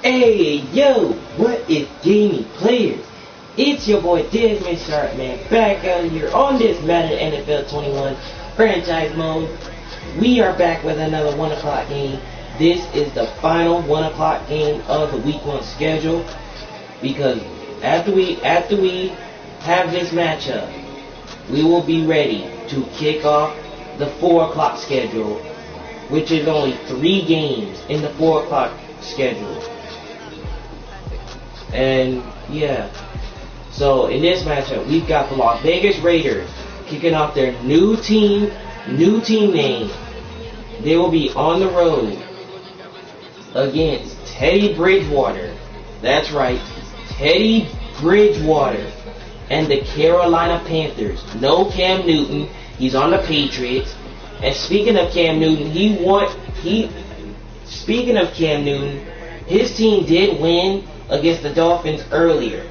Hey, yo, what is gaming players? It's your boy Desmond Sharp, man, back out here on this Madden NFL 21 franchise mode. We are back with another 1 o'clock game. This is the final 1 o'clock game of the week 1 schedule, because after we have this matchup, we will be ready to kick off the 4 o'clock schedule, which is only 3 games in the 4 o'clock schedule. And yeah, so in this matchup, we've got the Las Vegas Raiders kicking off their new team name. They will be on the road against Teddy Bridgewater. That's right, Teddy Bridgewater and the Carolina Panthers. No Cam Newton. He's on the Patriots. And speaking of Cam Newton, his team did win against the Dolphins earlier.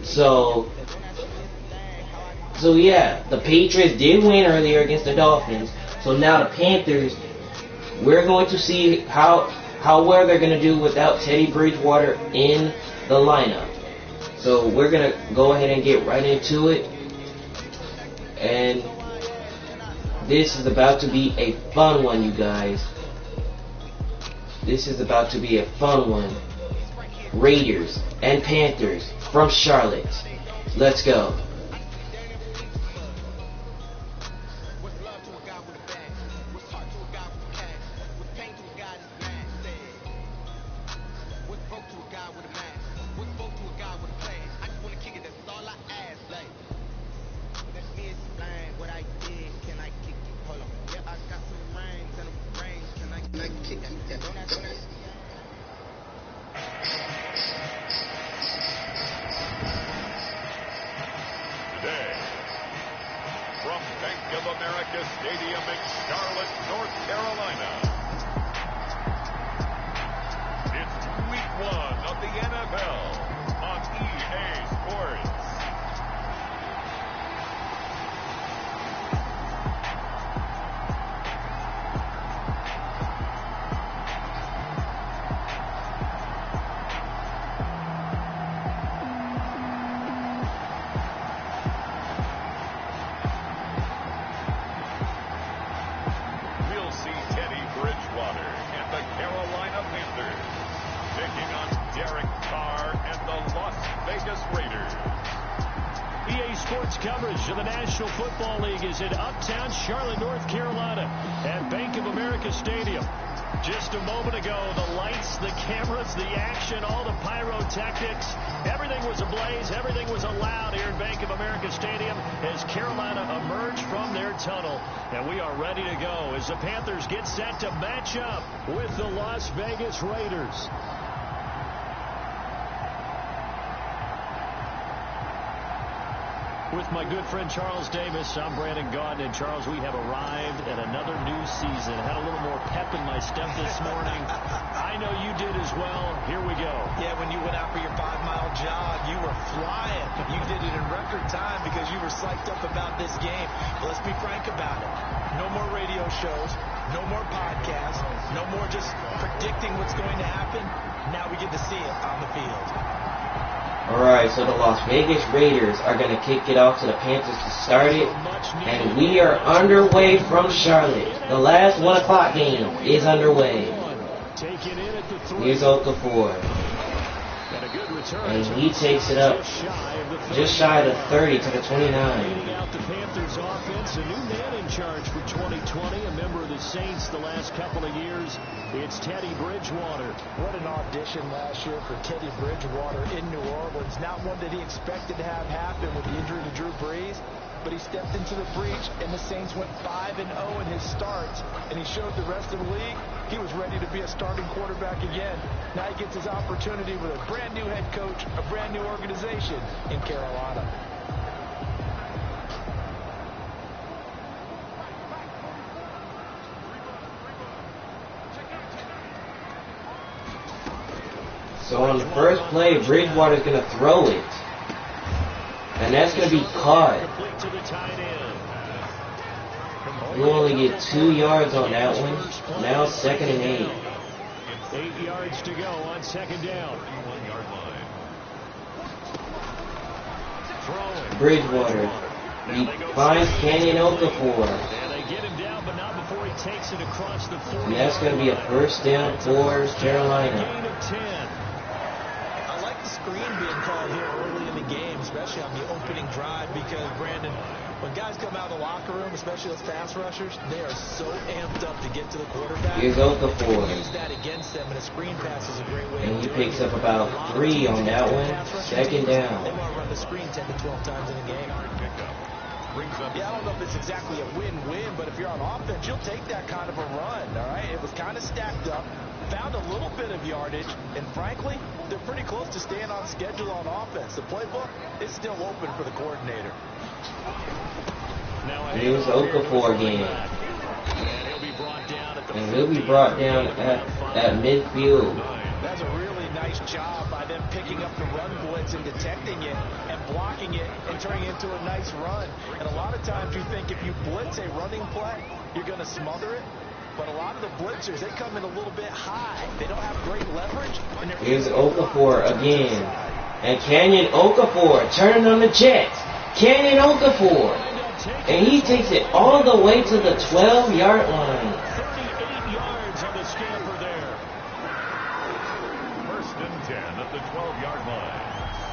So yeah, the Patriots did win earlier against the Dolphins. So now the Panthers, we're going to see how well they're going to do without Teddy Bridgewater in the lineup. So we're going to go ahead and get right into it. And this is about to be a fun one, you guys. This is about to be a fun one. Raiders and Panthers from Charlotte. Let's go. From Bank of America Stadium in Charlotte, North Carolina. It's week 1 of the NFL on EA Sports. Coverage of the National Football League is in uptown Charlotte, North Carolina at Bank of America Stadium. Just a moment ago, the lights, the cameras, the action, all the pyrotechnics, everything was ablaze, everything was allowed here at Bank of America Stadium as Carolina emerged from their tunnel. And we are ready to go as the Panthers get set to match up with the Las Vegas Raiders. With my good friend Charles Davis, I'm Brandon Gaudin. And Charles, we have arrived at another new season. Had a little more pep in my step this morning. I know you did as well. Here we go. Yeah, when you went out for your 5-mile jog, you were flying. You did it in record time because you were psyched up about this game. But let's be frank about it. No more radio shows, no more podcasts, no more just predicting what's going to happen. Now we get to see it on the field. Alright, so the Las Vegas Raiders are going to kick it off to the Panthers to start it. And we are underway from Charlotte. The last 1 o'clock game is underway. Here's Okafor. And he takes it up just shy of the 30 to the 29. The Panthers offense, a new man in charge for 2020, a member of the Saints the last couple of years. It's Teddy Bridgewater. What an audition last year for Teddy Bridgewater in New Orleans. Not one that he expected to have happen with the injury to Drew Brees, but he stepped into the breach, and the Saints went 5-0 in his starts, and he showed the rest of the league he was ready to be a starting quarterback again. Now he gets his opportunity with a brand new head coach, a brand new organization in Carolina. So on the first play, Bridgewater's going to throw it. And that's going to be caught. We'll only get 2 yards on that one. Now 2nd and 8. 8 yards to go on second down. 1-yard line. Throwing. Bridgewater. He finds Canyon Okafor. And they get him down, but not before he takes it across the 40. And that's going to be a first down for Carolina. Gain of 10. I like the screen being called here early in the game, especially on the opening drive, because, Brandon, when guys come out of the locker room, especially those pass rushers, they are so amped up to get to the quarterback. Here's Okafor. Use that against them, and a screen pass is a great way And to he do picks it. up about 3 on that one. Second They down. want to run the screen 10 to 12 times in a game. Yeah, I don't know if it's exactly a win-win, but if you're on offense, you'll take that kind of a run, all right? It was kind of stacked up, found a little bit of yardage, and frankly, they're pretty close to staying on schedule on offense. The playbook is still open for the coordinator. Here's Okafor again. And he'll be brought down at the And he'll be brought down at midfield. That's a really nice job by them picking up the run blitz and detecting it and blocking it and turning it into a nice run. And a lot of times you think if you blitz a running play, you're going to smother it. But a lot of the blitzers, they come in a little bit high. They don't have great leverage. And Here's Okafor again. And Canyon Okafor turning on the Jets. Canyon Okafor. And he takes it all the way to the 12-yard line. 38 yards on the scamper there. First and 10 at the 12-yard line.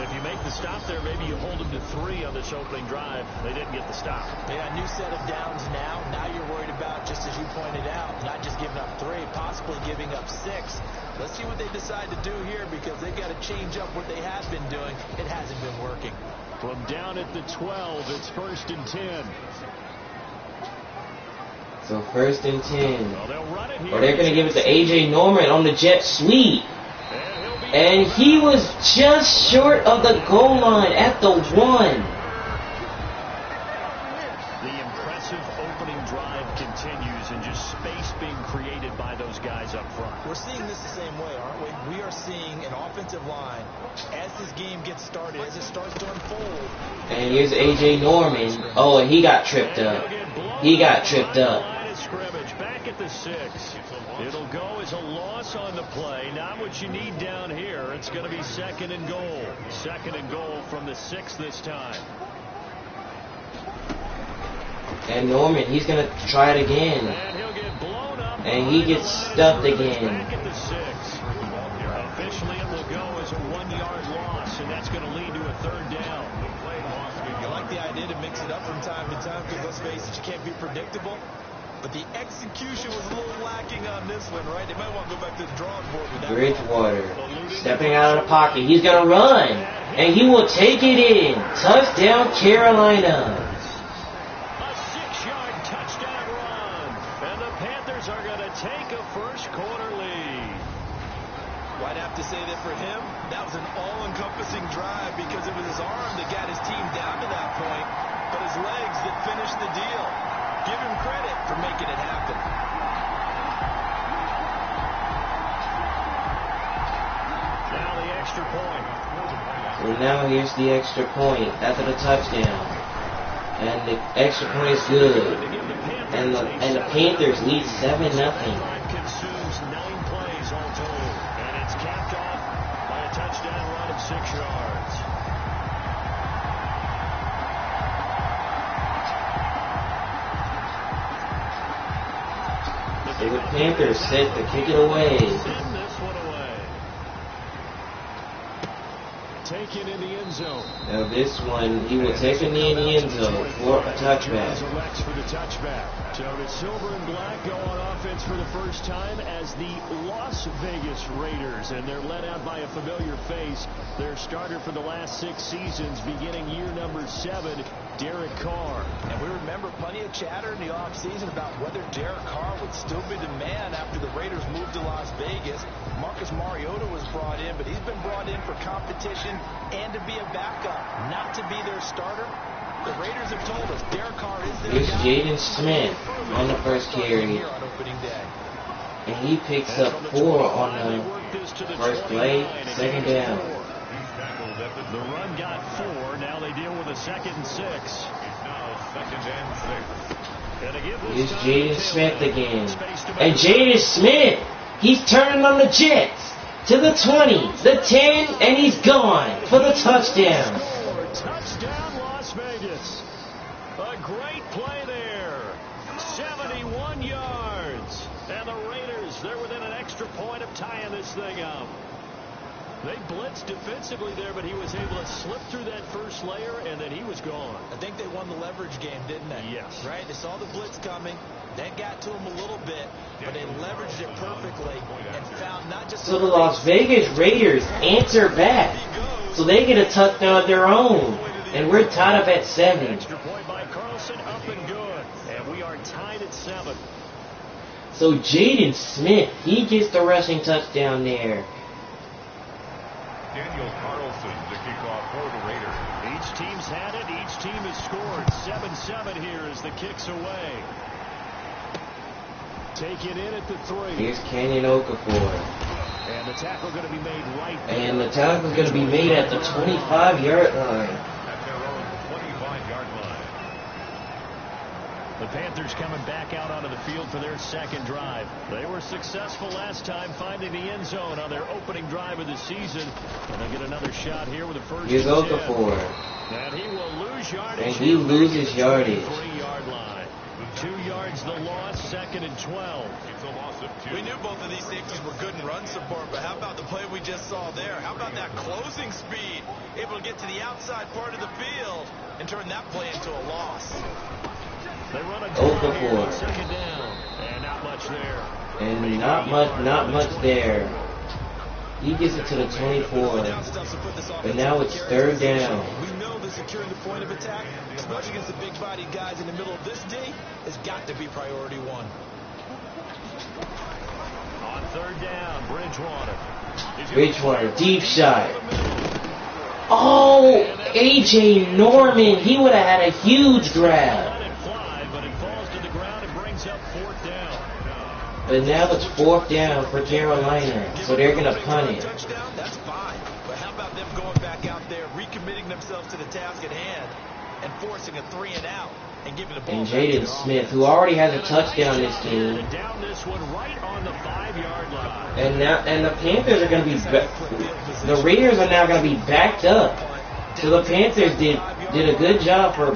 If you make the stop there, maybe you hold them to 3 on this opening drive. They didn't get the stop. They got a new set of downs now. Now you're worried about, just as you pointed out, not just giving up 3, possibly giving up 6. Let's see what they decide to do here, because they've got to change up what they have been doing. It hasn't been working. From down at the 12, it's first and 10. So first and 10. Well, they'll run it here. Or they're going to give it to A.J. Norman on the jet sweep. And he was just short of the goal line at the 1. The impressive opening drive continues, and just space being created by those guys up front. We're seeing this the same way, aren't we? We are seeing an offensive line, as this game gets started, as it starts to unfold. And here's A.J. Norman. Oh, and he got tripped up. He got tripped up. Line of scrimmage, back at the 6. It'll go as a loss on the play. Not what you need down here. It's going to be second and goal. Second and goal from the 6 this time. And Norman, he's going to try it again. And he'll get blown up. And he gets stuffed again. Back at the 6. Officially, it will go as a 1-yard loss, and that's going to lead to a third down. I like the idea to mix it up from time to time, because let's face it, you can't be predictable. But the execution was a little lacking on this one, right? They might want to go back to the drawing board with that. Bridgewater stepping out of the pocket. He's going to run. And he will take it in. Touchdown, Carolina. A 6-yard touchdown run. And the Panthers are going to take a first quarter lead. Well, I'd have to say that for him, that was an all-encompassing drive, because it was his arm that got his team down to that point, but his legs that finished the deal. Give him credit for making it happen. Now the extra point. And now here's the extra point after the touchdown. And the extra point is good. And the Panthers lead 7-0. Consumes 9 plays all total. And it's capped off by a touchdown run of 6 yards. So the Panthers set to kick it away. Send this one away. Taken in the end zone. Now this one, he will take it in the end zone for a touchback. Elects for the touchback. So the silver and black go on offense for the first time as the Las Vegas Raiders, and they're led out by a familiar face. Their starter for the last 6 seasons, beginning year number 7, Derek Carr. And we remember plenty of chatter in the offseason about whether Derek Carr would still be the man after the Raiders moved to Las Vegas. Marcus Mariota was brought in, but he's been brought in for competition and to be a backup, not to be their starter. The Raiders have told us Derek Carr is their Here's guy. Jaden Smith on the first carry. Here on opening day. And he picks up 4 on the first play, second down. The run got 4. Now they deal with a 2nd and 6. Now second and 6. Here's Jaden Smith again. And Jaden Smith, He's turning on the Jets to the 20, the 10, and he's gone for the touchdown. Touchdown, Las Vegas. A great play there. 71 yards. And the Raiders, they're within an extra point of tying this thing up. They blitzed defensively there, but he was able to slip through that first layer, and then he was gone. I think they won the leverage game, didn't they? Yes. Right? They saw the blitz coming. That got to him a little bit, but they leveraged it perfectly and found not just... So the Las Vegas Raiders answer back. So they get a touchdown of their own. And we're tied up at 7. Extra point by Carlson, up and good. And we are tied at 7. So Jaden Smith, he gets the rushing touchdown there. Daniel Carlson to kick off for the Raiders. Each team's had it. Each team has scored. 7-7 here as the kick's away. Take it in at the 3. Here's Kenyon Okafor. And the tackle going to be made right there. And the tackle is going to be made at the 25-yard line. At their own 25-yard line. The Panthers coming back out onto the field for their second drive. They were successful last time finding the end zone on their opening drive of the season. And they get another shot here with the first. Here's Okafor. And he will lose yardage. And he loses yardage. 3-yard line. 2 yards the loss, 2nd and 12. It's a loss of 2. We knew both of these safeties were good in run support, but how about the play we just saw there? How about that closing speed? Able to get to the outside part of the field and turn that play into a loss. They run a draw here Okafor. on 2nd down. And not much there. And not much there. He gets it to the 24. But now it's 3rd down. We know that securing the point of attack, especially against the big-bodied guys in the middle of this D, has got to be priority 1. On 3rd down, Bridgewater, deep shot. Oh, A.J. Norman, he would have had a huge grab. Let it fly, but it falls to the ground and brings up 4th down. But now it's 4th down for Carolina, so they're going to punt it. Touchdown, that's fine. But how about them going back out there, recommitting themselves to the task at hand, and forcing a 3-and-out, and giving the ball And back to Jaden their Smith, who already has a touchdown this game. And down this one right on the 5-yard line. And the Panthers are going to be, the Raiders are now going to be backed up. So the Panthers did a good job for From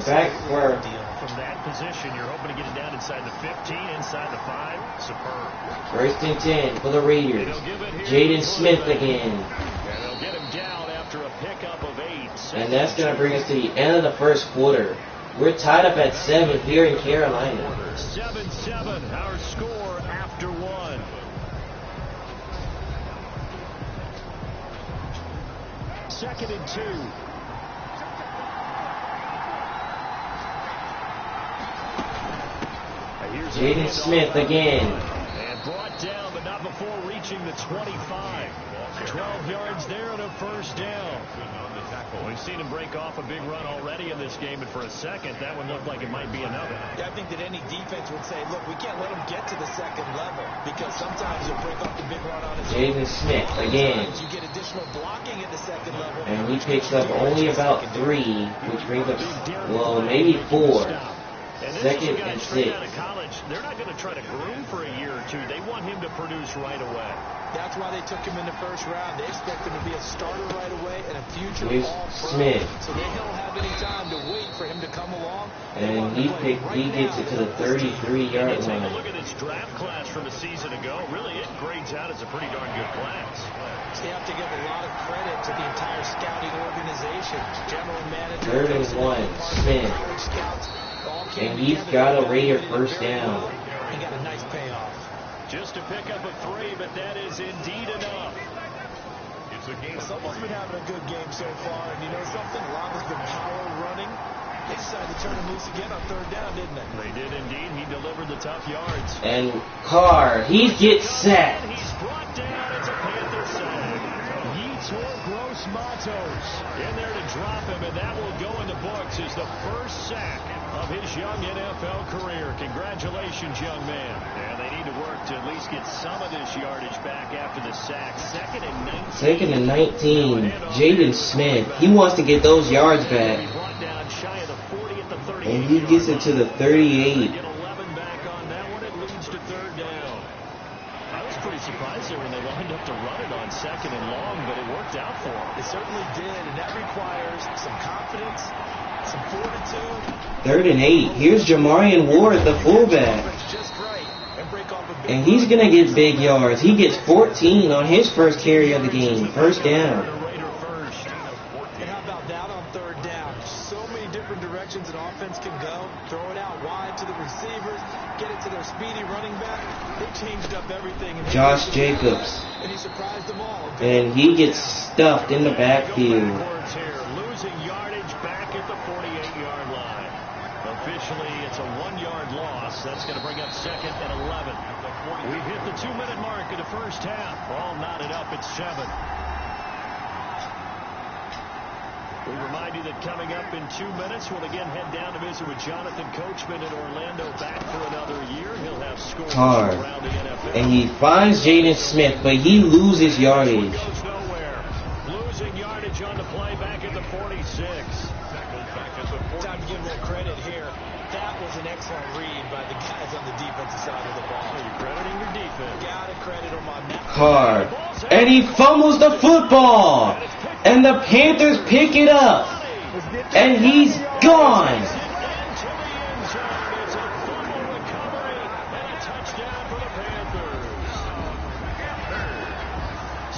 that position, you're hoping to get it down inside the 15, inside the 5. Superb. 1st and 10 for the Raiders. Jaden Smith again. And they'll get him down after a pickup of 8. And that's going to bring us to the end of the first quarter. We're tied up at 7 here in Carolina. 7-7, our score after 1. Second and 2. Jaden Smith again. And brought down, but not before reaching the 25. 12 yards there and a 1st down. We've seen him break off a big run already in this game, but for a second, that one looked like it might be another. Yeah, I think that any defense would say, look, we can't let him get to the 2nd level, because sometimes he'll break off the big run on his own. Jaden Smith again. You get additional blocking at the 2nd level. And he picks up only about 3, which brings us, well, maybe 4. And this 2nd is a guy and straight 6. out of college. They're not going to try to groom for a year or 2. They want him to produce right away. That's why they took him in the 1st round. They expect him to be a starter right away and a future Here's all-pro. Smith. So they don't have any time to wait for him to come along. And he gets it to the 33-yard Take a line. look at his draft class from a season ago. Really, it grades out as a pretty darn good class. They have to give a lot of credit to the entire scouting organization. General manager. 3rd and 1, Smith. Scouts all came And he's together. got a Raider 1st down. He got a nice payoff. Just to pick up a 3, but that is indeed enough. It's a game. Someone's been having a good game so far, and you know something? A lot has been power running. They decided to turn him loose again on 3rd down, didn't they? They did indeed. He delivered the tough yards. And Carr, he gets sacked. And he's brought down. It's a Panther sag. Yetur Gross Matos in there to drop him, and that will go in the books as the first sack of his young NFL career. Congratulations, young man. And they need to work to at least get some of this yardage back after the sack. 2nd and 19. Jaden Smith, he wants to get those yards back. He brought down shy of the 40 at the 38. And he gets it to the 38. Get 11 back on that one. It leads to 3rd down. I was pretty surprised it on 2nd and long, but it worked out for him. It certainly did, and that requires some confidence, some fortitude. 3rd and 8. Here's Jamarian Ward, the fullback. And he's going to get big yards. He gets 14 on his first carry of the game. First down. And how about that on 3rd down? So many different directions an offense can go. Throw it out wide to the receivers. Get it to their speedy running back. They changed up everything. Josh Jacobs. And he surprised them all. And he gets stuffed in the backfield. Losing yardage back at the 48-yard line. Officially, it's a 1-yard loss. That's going to bring up 2nd and 11. We've hit the 2-minute mark in the first half. All knotted up at 7. We remind you that coming up in 2 minutes, we'll again head down to visit with Jonathan Coachman in Orlando, back for another year. He'll have scores around the NFL. And he finds Jaden Smith, but he loses yardage. Goes nowhere. Losing yardage on the play back at the 46. Time to give a little credit here. That was an excellent read by the guys on the defensive side of the ball. You're crediting your defense. Gotta credit them on that. Carr. And he fumbles the football. And the Panthers pick it up. And he's gone.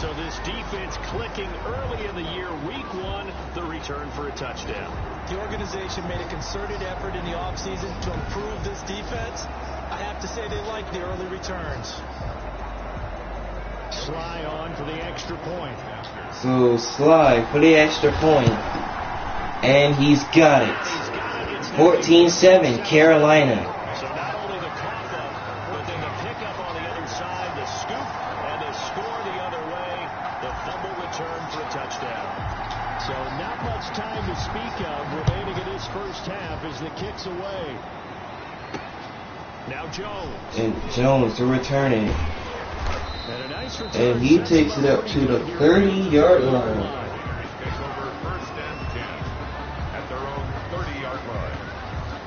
So this defense clicking early in the year, week 1, the return for a touchdown. The organization made a concerted effort in the offseason to improve this defense. I have to say they like the early returns. Sly on for the extra point. So Sly for the extra point. And he's got it. 14-7 Carolina. So not only the cough up, but then the pickup on the other side, the scoop, and the score the other way, the fumble return for a touchdown. So not much time to speak of remaining in this first half as the kick's away. Now Jones. And Jones to return it. And a nice return. And he takes it up to the 30-yard line. First and 10 at their own 30-yard line.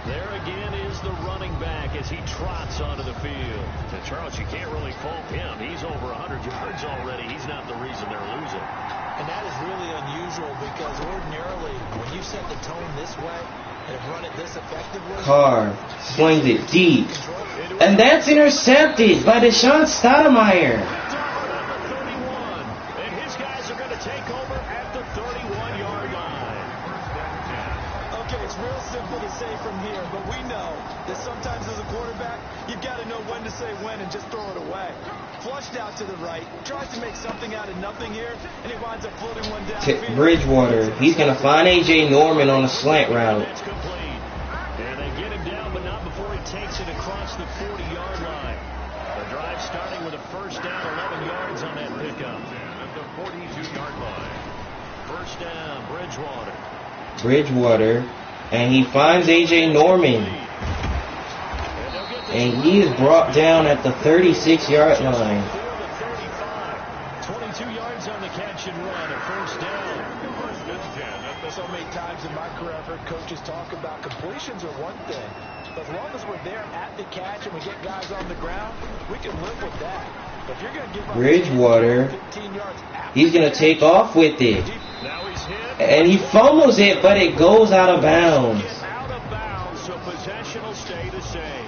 There again is the running back as he trots onto the field. And Charles, you can't really fault him. He's over 100 yards already. He's not the reason they're losing. And that is really unusual because ordinarily when you set the tone this way and have run it this effectively. Carr slings it deep. And that's intercepted by Deshaun Stoudemire. And his guys are going to take over at the 31-yard line. Okay, it's real simple to say from here, but we know that sometimes as a quarterback, you've got to know when to say when and just throw it away. Flushed out to the right, tries to make something out of nothing here, and he winds up floating one down. Bridgewater, he's going to find A.J. Norman on a slant route. That's complete. And they get him down, but not before he takes it across the 40-yard line. The drive starting with a first down, 11 yards on that pickup. At the 42-yard line. First down, Bridgewater. Bridgewater, and he finds A.J. Norman. And he is brought down at the 36-yard line. 22 yards on the catch and run, a first down. First and 10 at the So many times in my career I've heard coaches talk about completions are one thing. But as long as we're there at the catch and we get guys on the ground, we can live with that. But if you're going to give up Bridgewater, 15 yards after he's going to take off with it. Now he's hit. And he fumbles it, but it goes out of bounds. Out of bounds, so possession will stay the same.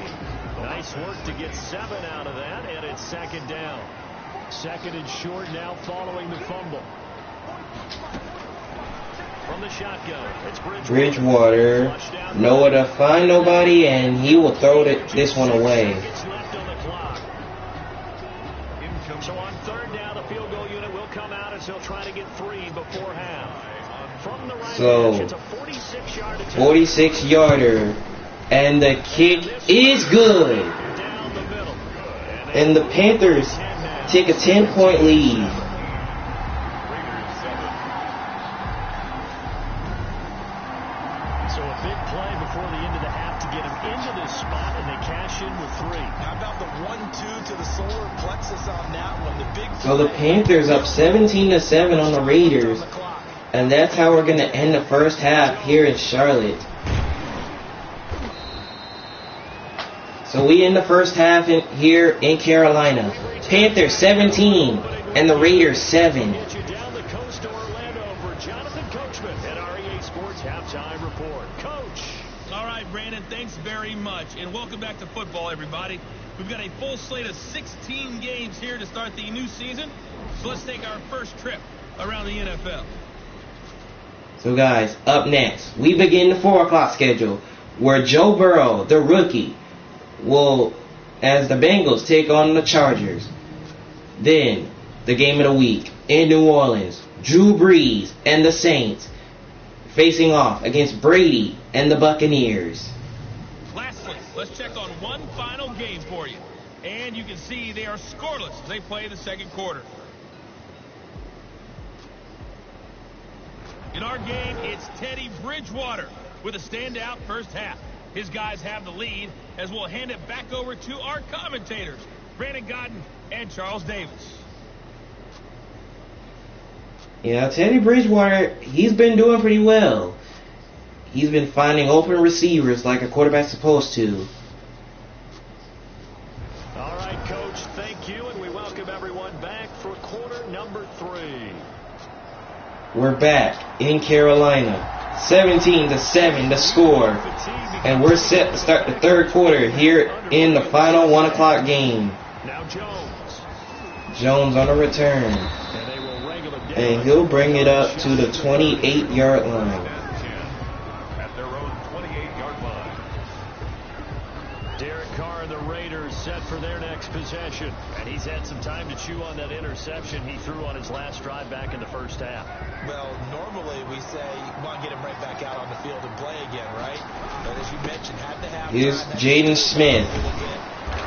Nice work to get 7 out of that, and it's second down. Second and short now following the fumble. From the shotgun, it's Bridgewater, nowhere to find nobody, and he will throw this one away. Left on the clock. So on third down, the field goal unit will come out as they'll try to get 3 before half. From the right edge, it's a 46-yard attempt. 46-yarder, and the kick is good. Down the middle. And the Panthers take a 10-point lead. So a big play before the end of the half to get him into this spot, and they cash in with 3. How about the 1-2 to the solar plexus on that one? The big So the Panthers up 17-7 on the Raiders. And that's how we're going to end the first half here in Charlotte. So we end the first half here in Carolina. Panthers 17, and the Raiders 7. Get you down the coast to Orlando for Jonathan Coachman at REA Sports Halftime Report. Coach. All right, Brandon, thanks very much. And welcome back to football, everybody. We've got a full slate of 16 games here to start the new season. So let's take our first trip around the NFL. So guys, up next, we begin the 4 o'clock schedule where Joe Burrow, the rookie, will, as the Bengals take on the Chargers. Then, the game of the week in New Orleans, Drew Brees and the Saints facing off against Brady and the Buccaneers. Lastly, let's check on one final game for you. And you can see they are scoreless as they play the second quarter. In our game, it's Teddy Bridgewater with a standout first half. His guys have the lead as we'll hand it back over to our commentators, Brandon Godden and Charles Davis. Yeah, Teddy Bridgewater, he's been doing pretty well. He's been finding open receivers like a quarterback's supposed to. All right, Coach, thank you, and we welcome everyone back for quarter number 3. We're back in Carolina. 17-7 the score. And we're set to start the third quarter here in the final 1 o'clock game. Now Jones on a return. And he'll bring it up to the 28-yard line. At their own 28-yard line. Derek Carr and the Raiders set for their next possession. And he's had some time to chew on that interception he threw on his last drive back in the first half. Well, normally we say you want to get him right back out on the field and play again, right? But as you mentioned, had to have. Here's Jaden Smith.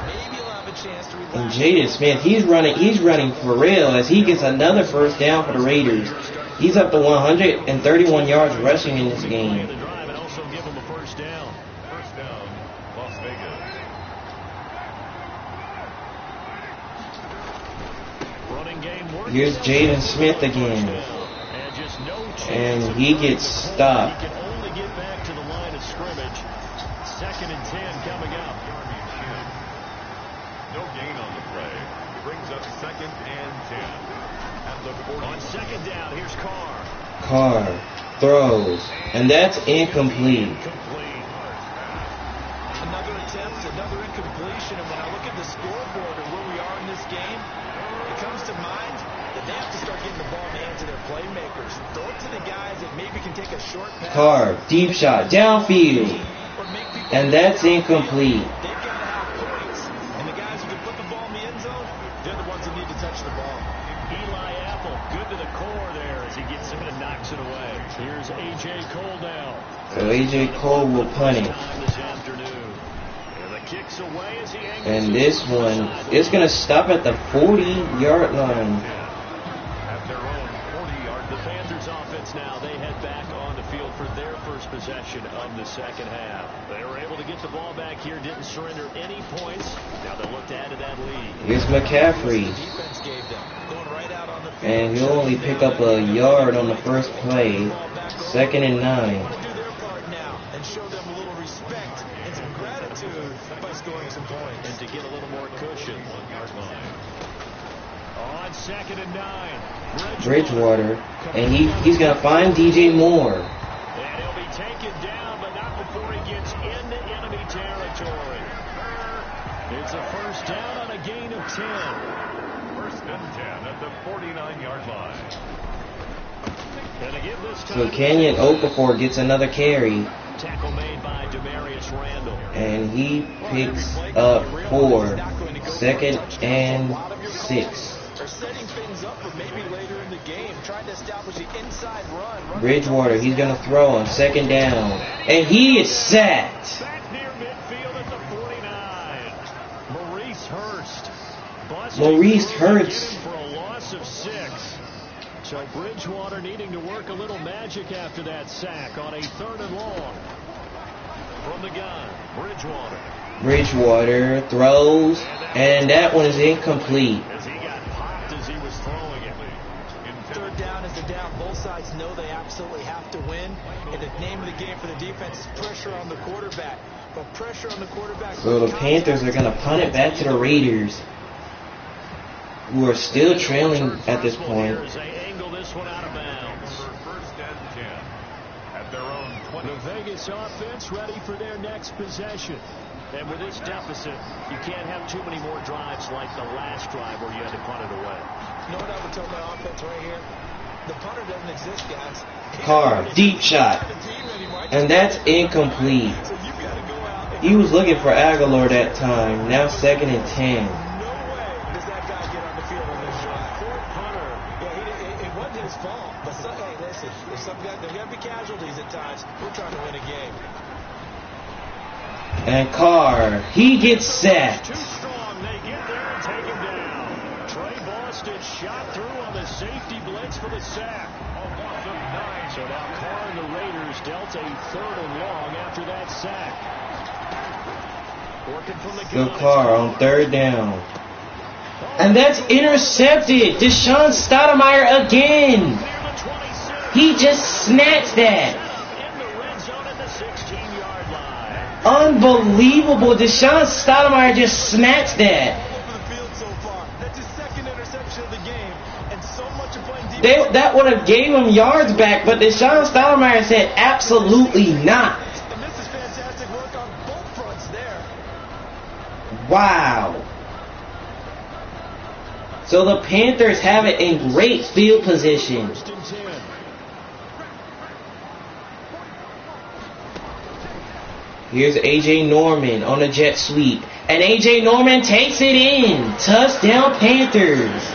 Maybe he'll have a chance to relax. And Jaden Smith, he's running for real as he gets another first down for the Raiders. He's up to 131 yards rushing in this game. And also give him a first down. First down, Las Vegas. Running game work. Here's Jaden Smith again. And just no chance. And he gets stopped. He can only get back to the line of scrimmage. 2nd and 10 coming up. No gain on the play. Brings up 2nd and 10. At the 40. On 2nd down, here's Carr. Carr throws. And that's incomplete. Another attempt, another incompletion. And when I look at the scoreboard and where we are in this game, it comes to mind that they have to start getting the ball in the hands of their playmakers. Throw it to the guys that maybe can take a short pass. Carr, deep shot, downfield. And that's incomplete. They've got to have points. And the guys who can put the ball in the end zone, they're the ones that need to touch the ball. Eli Apple, good to the core there as he gets it and knocks it away. Here's A.J. Cole now. So A.J. Cole will punt it. This afternoon. And the kick's away as he angles And this one is going to stop at the 40-yard line. At their own 40-yard. The Panthers offense now, they head back on the field for their first possession of the second half. They were able to get the ball back here, didn't surrender any points. Now they'll look to add to that lead. Here's McCaffrey. Defense gave them. Going right out on the field. And he'll only pick up a yard on the first play. 2nd and 9. Do their part now and show them a little respect and some gratitude by scoring some points. And to get a little more cushion. 1-yard line. On 2nd and 9. Bridgewater. And he's going to find DJ Moore. And he'll be taken down, but not before he gets into enemy territory. It's a first down on a gain of 10. 1st and 10 at the 49-yard line. And to give this So time, Kenyon Okafor gets another carry. tackle made by Demarius Randall. And he picks up 4. 2nd and 6. They're setting things up for maybe later in the game, trying to establish the inside run. Bridgewater, he's going to throw on 2nd down. And he is sacked. Back near midfield at the 49. Maurice Hurst. Maurice Hurst. For a loss of 6. So Bridgewater needing to work a little magic after that sack on a 3rd and long. From the gun, Bridgewater throws, and that one is incomplete. As he got popped as he was throwing it. 3rd down is a down. Both sides know they absolutely have to win. And the name of the game for the defense is pressure on the quarterback. But pressure on the quarterback. So the Panthers are going to punt it back to the Raiders. who are still trailing at this point. As they angle this one out of bounds. First and 10 at their own 20. The Vegas offense ready for their next possession. And with this deficit, you can't have too many more drives like the last drive where you had to punt it away. No one ever told my offense right here. The punter doesn't exist, guys. Carr, deep shot. And that's incomplete. He was looking for Aguilar that time. Now 2nd and 10. No way does that guy get on the field on this drive. Poor punter. Yeah, it wasn't his fault. But hey, listen, if some guys, there got to be casualties at times. We're trying to win a game. And Carr, he gets sacked. Too strong. They get there and take him down. Trey Boston shot through on the safety blitz for the sack. So now Carr and the Raiders dealt a 3rd and long after that sack. Working from the Still Carr on 3rd down. And that's intercepted. Deshaun Stoudemire again. He just snatched that. In the red zone at the 16-yard line. Unbelievable. Deshaun Stoudemire just snatched that. That would have gave him yards back, but Deshaun Stoudemire said absolutely not. And this is fantastic work on both fronts there. Wow. So the Panthers have it in great field position. First and 10. Here's A.J. Norman on a jet sweep. And A.J. Norman takes it in. Touchdown Panthers.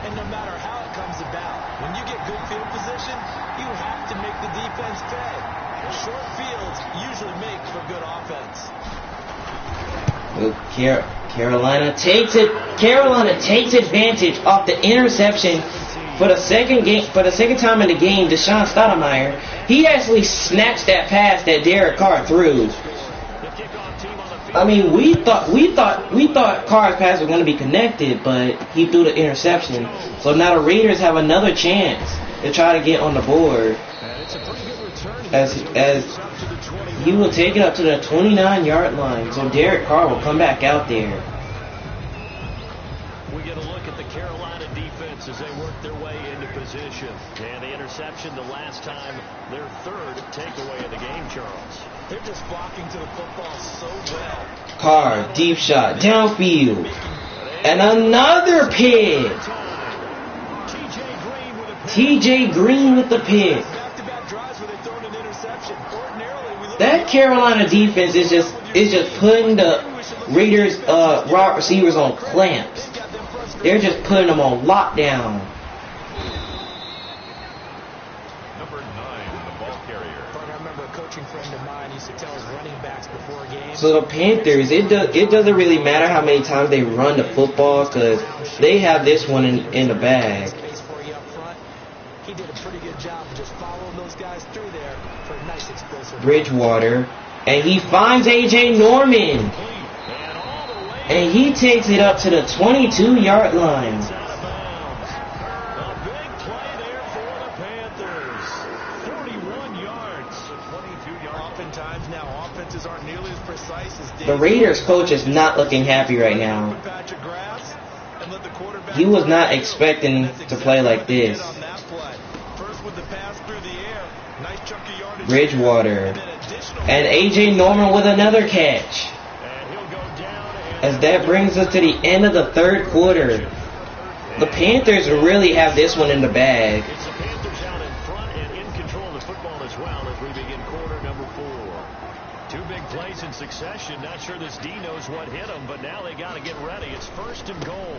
And no matter how it comes about, when you get good field position, you have to make the defense pay. Short fields usually make for good offense. Carolina takes it. Carolina takes advantage off the interception for the second time in the game. Deshaun Stoudemire, he actually snatched that pass that Derek Carr threw. I mean, we thought Carr's pass was going to be connected, but he threw the interception. So now the Raiders have another chance to try to get on the board. As he will take it up to the 29-yard line, so Derek Carr will come back out there. We get a look at the Carolina defense as they work their way into position. And the interception the last time, their 3rd takeaway of the game, Charles. They're just flocking to the football so well. Carr, deep shot, downfield. And another pick. TJ Green with the pick. Back-to-back drives where they've thrown an interception. Ordinarily, we look That Carolina defense is just putting the Raiders wide receivers on clamps. They're just putting them on lockdown. Number 9, the ball carrier. I remember a coaching friend of mine used to tell his running backs before a game. So the Panthers, it doesn't really matter how many times they run the football because they have this one in the bag. Space for you up front. He did a pretty good job of just following those guys through there for a nice explosive. Bridgewater, and he finds A.J. Norman, and he takes it up to the 22-yard line. The Raiders coach is not looking happy right now. He was not expecting to play like this. Bridgewater. And A.J. Norman with another catch. As that brings us to the end of the 3rd quarter. The Panthers really have this one in the bag. It's the Panthers out in front and in control of the football as well as we begin quarter number 4. 2 big plays in succession. Not sure this D knows what hit him, but now they got to get ready. It's 1st and goal.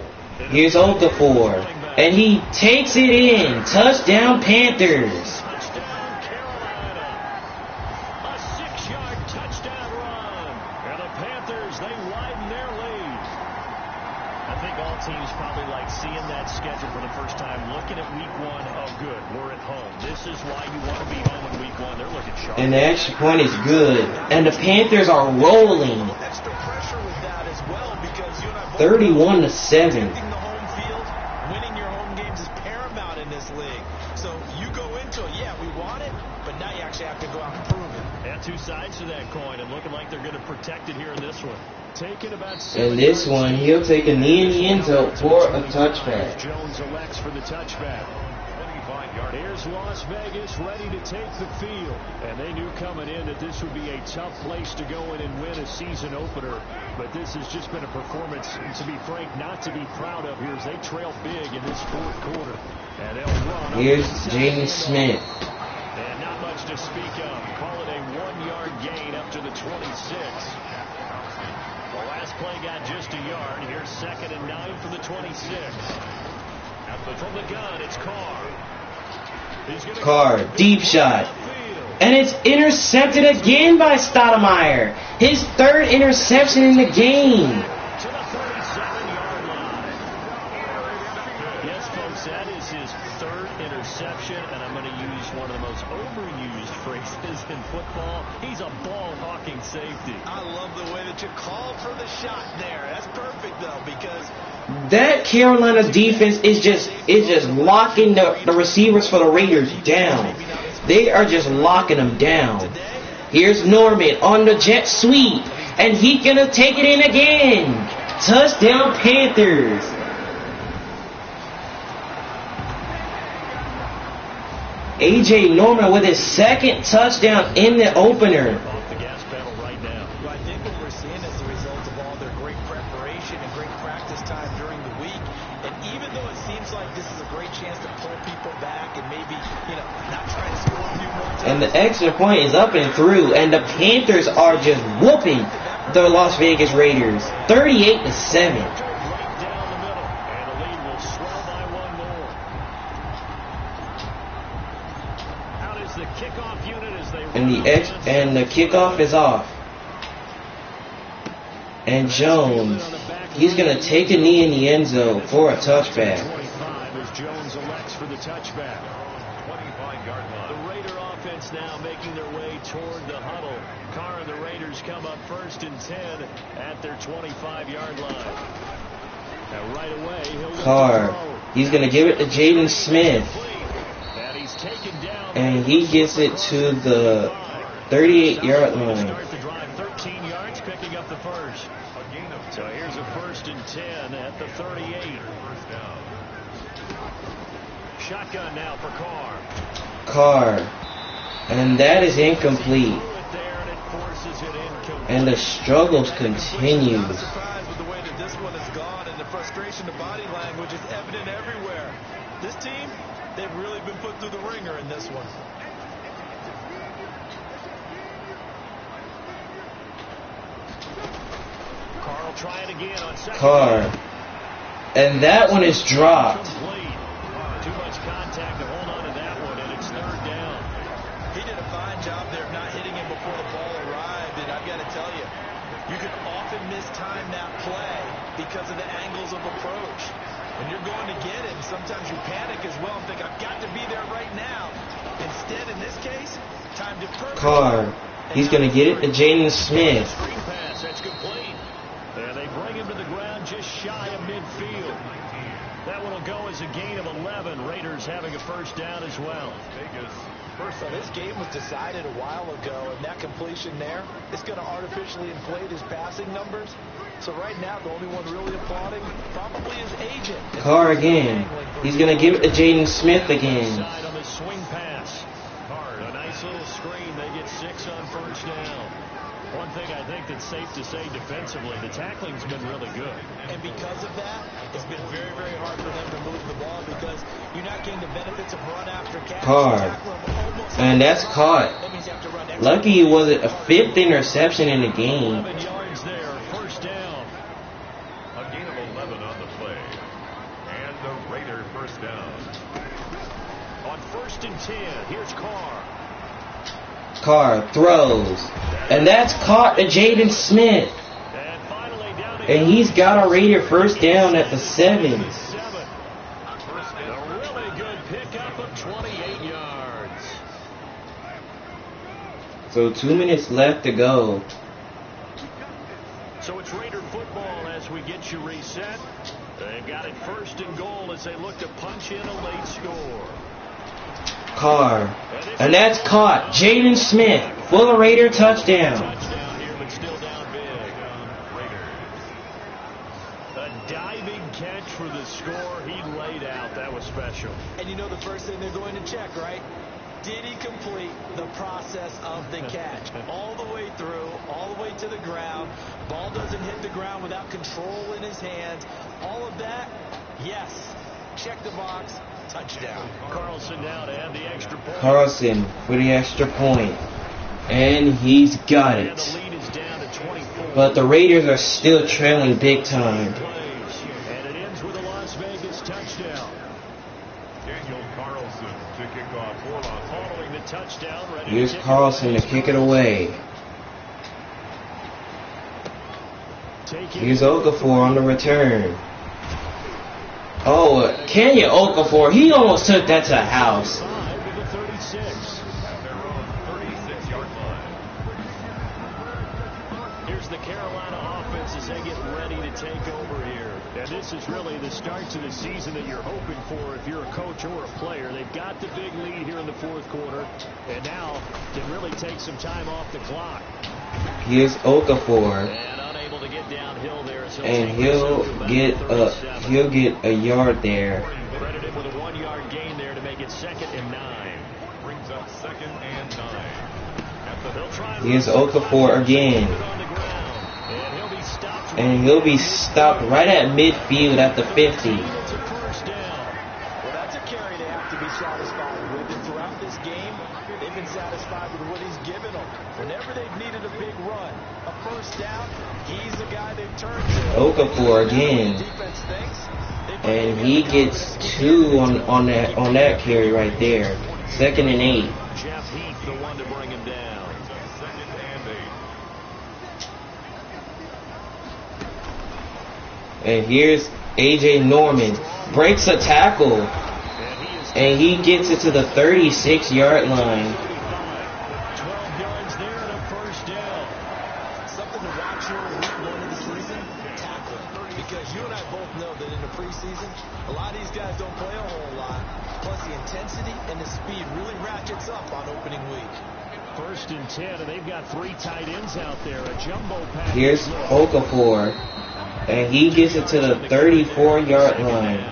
Here's Okafor, and he takes it in. Touchdown Panthers. Touchdown Carolina. A 6-yard touchdown run. And the Panthers, they widen their lead. I think all teams probably like seeing that schedule for the first time, looking at week 1. Oh, good, we're at home. This is why you want to be home in week 1. They're looking sharp. And the extra point is good. And the Panthers are rolling. Extra pressure with that as well because you and I 31-7. protecting the home field, winning your home games is paramount in this league. So you go into it, yeah, we want it, but sides to that coin and looking like they're going to protect it here in this one. Taking about in this one, he'll take a knee in the end zone for a touchback. Jones elects for the touchback. Here's Las Vegas ready to take the field. And they knew coming in that this would be a tough place to go in and win a season opener. But this has just been a performance, to be frank, not to be proud of here as they trail big in this fourth quarter. And they'll run. Here's Jaden Smith. And not much to speak of. Call it a 1-yard gain up to the 26. The last play got just a yard. Here's 2nd and 9 from the 26. From the gun, it's Carr, deep shot. And it's intercepted again by Stoudemire. His 3rd interception in the game. To the 37-yard line. Yes, folks, that is his 3rd interception, and I'm going to use one of the most overused phrases in football. He's a ball-hawking safety. I love the way that you called for the shot there. That's perfect, though, because that Carolina defense is just locking the receivers for the Raiders down. They are just locking them down. Here's Norman on the jet sweep, and he's gonna take it in again. Touchdown Panthers. A.J. Norman with his 2nd touchdown in the opener. Off the gas pedal right now. I think what we're seeing is the result of all their great preparation and great practice time during the week. And even though it seems like this is a great chance to pull people back and maybe, not try to score a few more times. And the extra point is up and through, and the Panthers are just whooping the Las Vegas Raiders 38-7. And the kickoff is off. And Jones, he's gonna take a knee in the end zone for a touchback. 25 as Jones elects for the touchback. 25-yard line. The Raider offense now making their way toward the huddle. Carr and the Raiders come up 1st and 10 at their 25-yard line. Now right away, he'll Carr, he's gonna give it to Jaden Smith. And he's taken down. And he gets it to the 38-yard line. Start the drive 13 yards, picking up the first. So here's a 1st and 10 at the 38. Shotgun now for Carr. And that is incomplete. And the struggles continue. I'm surprised with the way that this one has gone, and the frustration, the body language is evident everywhere. This team, they've really been put through the ringer in this one. Carl trying again on second. Carr. And that one is dropped. Too much contact to hold on to that one, and it's 3rd down. He did a fine job there of not hitting him before the ball arrived, and I've got to tell you, you can often mistime that play because of the angles of approach. When you're going to get him, sometimes you panic as well and think, I've got to be there right now. Instead, in this case, time to Carr. He's going to get it to Jaden Smith. Screen pass, that's complete. And they bring him to the ground just shy of midfield. That one will go as a gain of 11. Raiders having a 1st down as well. So this game was decided a while ago, and that completion there is going to artificially inflate his passing numbers. So right now, the only one really applauding probably is Agent. Carr again. He's going to give it to Jaden Smith again. On the swing pass. A nice little screen. They get 6 on 1st down. One thing I think that's safe to say defensively, the tackling's been really good. And because of that, it's been very, very hard for them to move the ball because you're not getting the benefits of run after catch. Carr. And that's caught. Lucky it wasn't a 5th interception in the game. 11 yards there, 1st down. A gain of 11 on the play. And the Raider 1st down. On 1st and 10, here's Carr. Carr throws. And that's caught to Jaden Smith. And finally down And he's got a Raider 1st down at the 7. A really good pickup of 28 yards. So 2 minutes left to go. So it's Raider football as we get you reset. They've got it 1st and goal as they look to punch in a late score. Carr. And that's caught. Jaden Smith. Full Raider touchdown. Touchdown here, but still down big. A diving catch for the score. He laid out. That was special. And you know the first thing they're going to check, right? Did he complete the process of the catch? All the way through, all the way to the ground. Ball doesn't hit the ground without control in his hands. All of that, yes. Check the box. Touchdown. Carlson now to add the extra point. Carlson for the extra point. And he's got And it. the lead is down to 24. But the Raiders are still trailing big time. And it ends with a Las Vegas touchdown. Daniel Carlson to kick off for Las Vegas. Following the touchdown, ready Here's to kick Carlson to it away. kick it away. Taking Here's Okafor on the return. Oh, Kenya Okafor, he almost took that to the house. 5 to the 36. At their own 36-yard line. Here's the Carolina offense as they get ready to take over here. And this is really the start to the season that you're hoping for if you're a coach or a player. They've got the big lead here in the fourth quarter, and now can really take some time off the clock. Here's Okafor. And unable to get downhill there. As And take this over about the 37. he'll get a yard there. Credit him with a 1-yard gain there to make it 2nd and 9. Brings up 2nd and 9. They'll try and Here's run Okafor again. on the ground. And he'll be stopped. And he'll be stopped right at midfield at the 50. It's a first down. Well, that's a carry they have to be satisfied with. And throughout this game, they've been satisfied with what he's given them. Whenever they've needed a big run, a first down, he's the guy they've turned to. Okafor again. Defense thinks And he gets 2 on that carry right there. 2nd and 8. Jeff Heath, the one to bring him down. 2nd and 8. And here's A.J. Norman. Breaks a tackle. And he gets it to the 36-yard line. 12 yards there and a first down. something to watch here in week 1 of the season, tackle. Because you and I both know that in the preseason, a lot of these guys don't play a whole lot. Plus the intensity and the speed really ratchets up on opening week. 1st and 10, and they've got 3 tight ends out there. A jumbo package. Here's Okafor. And he gets it to the 34-yard line.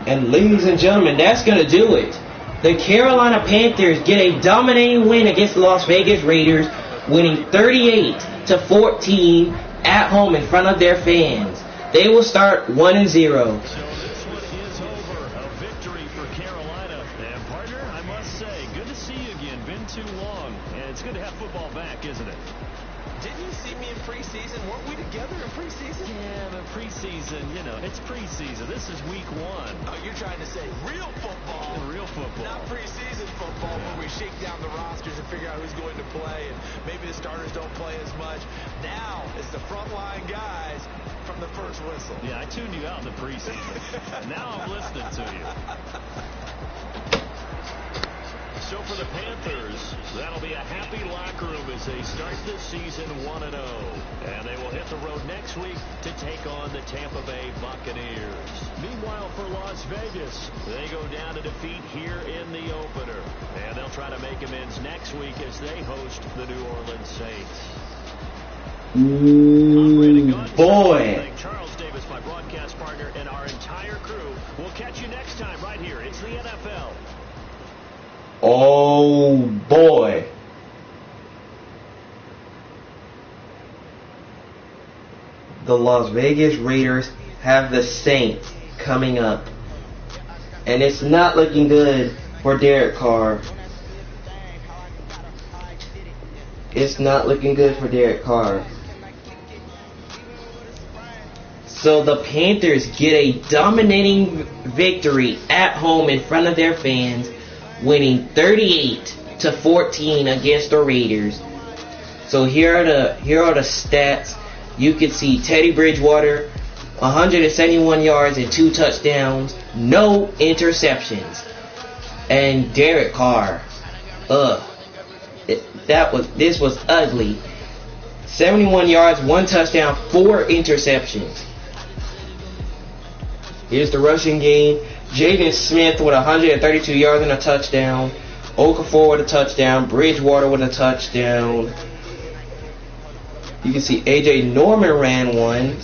And ladies and gentlemen, that's going to do it. The Carolina Panthers get a dominating win against the Las Vegas Raiders, winning 38-14 at home in front of their fans. They will start 1-0. So this one is over. A victory for Carolina. And partner, I must say, good to see you again. Been too long. And it's good to have football back, isn't it? Didn't you see me in preseason? Weren't we together in preseason? Yeah, but preseason, it's preseason. This is week 1. Oh, you're trying to say real football. Real football. Not preseason football where we shake down the rosters and figure out who's going to play and maybe the starters don't play as much. Now it's the frontline guys from the first whistle. Yeah, I tuned you out in the preseason. Now I'm listening to you. So for the Panthers, that'll be a happy locker room as they start the season 1-0. And they will hit the road next week to take on the Tampa Bay Buccaneers. Meanwhile, for Las Vegas, they go down to defeat here in the opener. And they'll try to make amends next week as they host the New Orleans Saints. Boy. Thank Charles Davis, my broadcast partner, and our entire crew. We'll catch you next time right here. It's the NFL. Oh, boy. The Las Vegas Raiders have the Saints coming up. And it's not looking good for Derek Carr. It's not looking good for Derek Carr. So the Panthers get a dominating victory at home in front of their fans, winning 38-14 against the Raiders. So here are the stats. You can see Teddy Bridgewater, 171 yards and 2 touchdowns, no interceptions. And Derek Carr, this was ugly. 71 yards, 1 touchdown, 4 interceptions. Here's the rushing game. Jaden Smith with 132 yards and a touchdown. Okafor with a touchdown. Bridgewater with a touchdown. You can see A.J. Norman ran one.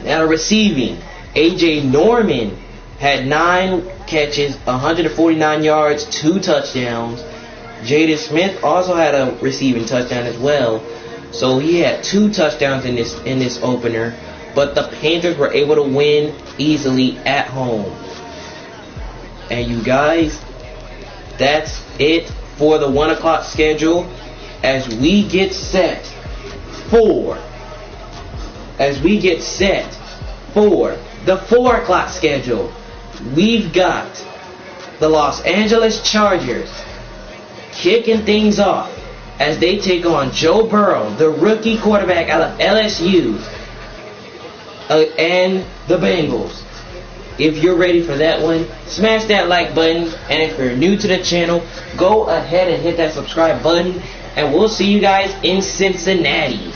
Now receiving, A.J. Norman had 9 catches, 149 yards, 2 touchdowns. Jaden Smith also had a receiving touchdown as well. So he had 2 touchdowns in this opener. But the Panthers were able to win easily at home. And you guys, that's it for the 1 o'clock schedule as we get set for the 4 o'clock schedule. We've got the Los Angeles Chargers kicking things off as they take on Joe Burrow, the rookie quarterback out of LSU, and the Bengals. If you're ready for that one, smash that like button, and if you're new to the channel, go ahead and hit that subscribe button, and we'll see you guys in Cincinnati.